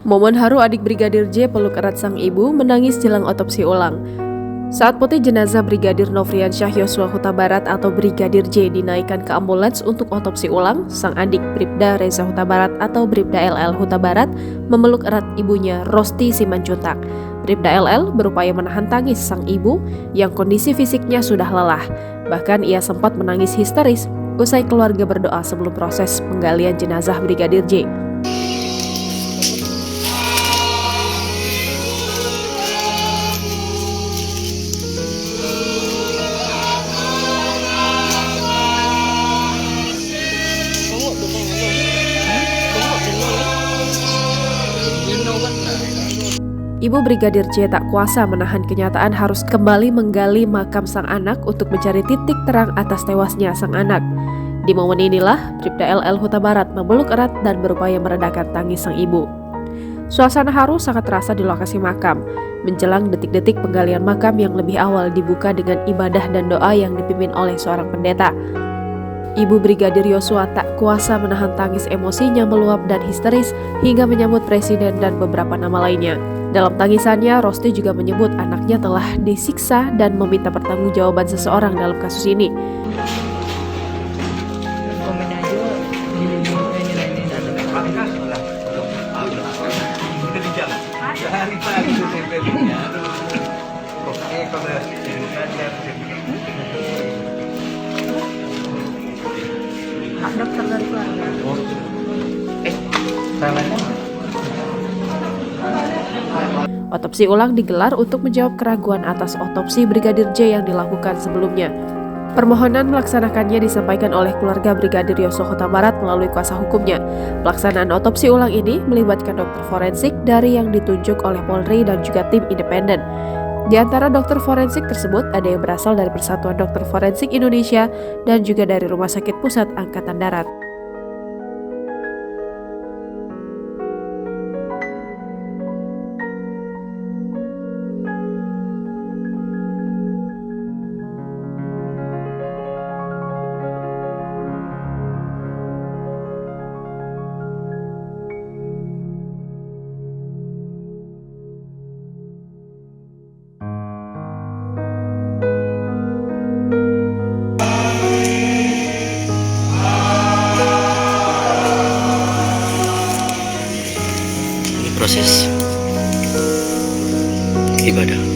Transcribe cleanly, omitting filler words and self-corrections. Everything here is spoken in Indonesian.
Momen haru adik Brigadir J peluk erat sang ibu menangis jelang otopsi ulang. Saat putih jenazah Brigadir Nofriansyah Yosua Huta Barat atau Brigadir J dinaikkan ke ambulans untuk otopsi ulang, sang adik Bribda Reza Huta Barat atau Bribda LL Huta Barat memeluk erat ibunya Rosti Simanjuntak. Bribda LL berupaya menahan tangis sang ibu yang kondisi fisiknya sudah lelah. Bahkan ia sempat menangis histeris usai keluarga berdoa sebelum proses penggalian jenazah Brigadir J. Ibu Brigadir J tak kuasa menahan kenyataan harus kembali menggali makam sang anak untuk mencari titik terang atas tewasnya sang anak. Di momen inilah, Bribda LL Huta Barat memeluk erat dan berupaya meredakan tangis sang ibu. Suasana haru sangat terasa di lokasi makam, menjelang detik-detik penggalian makam yang lebih awal dibuka dengan ibadah dan doa yang dipimpin oleh seorang pendeta. Ibu Brigadir Yosua tak kuasa menahan tangis emosinya meluap dan histeris hingga menyambut presiden dan beberapa nama lainnya. Dalam tangisannya, Rosti juga menyebut anaknya telah disiksa dan meminta pertanggungjawaban seseorang dalam kasus ini. Dokter dari keluarga. Otopsi ulang digelar untuk menjawab keraguan atas otopsi Brigadir J yang dilakukan sebelumnya. Permohonan melaksanakannya disampaikan oleh keluarga Brigadir Yosua Huta Barat melalui kuasa hukumnya. Pelaksanaan otopsi ulang ini melibatkan dokter forensik dari yang ditunjuk oleh Polri dan juga tim independen. Di antara dokter forensik tersebut ada yang berasal dari Persatuan Dokter Forensik Indonesia dan juga dari Rumah Sakit Pusat Angkatan Darat. Proses ibadah.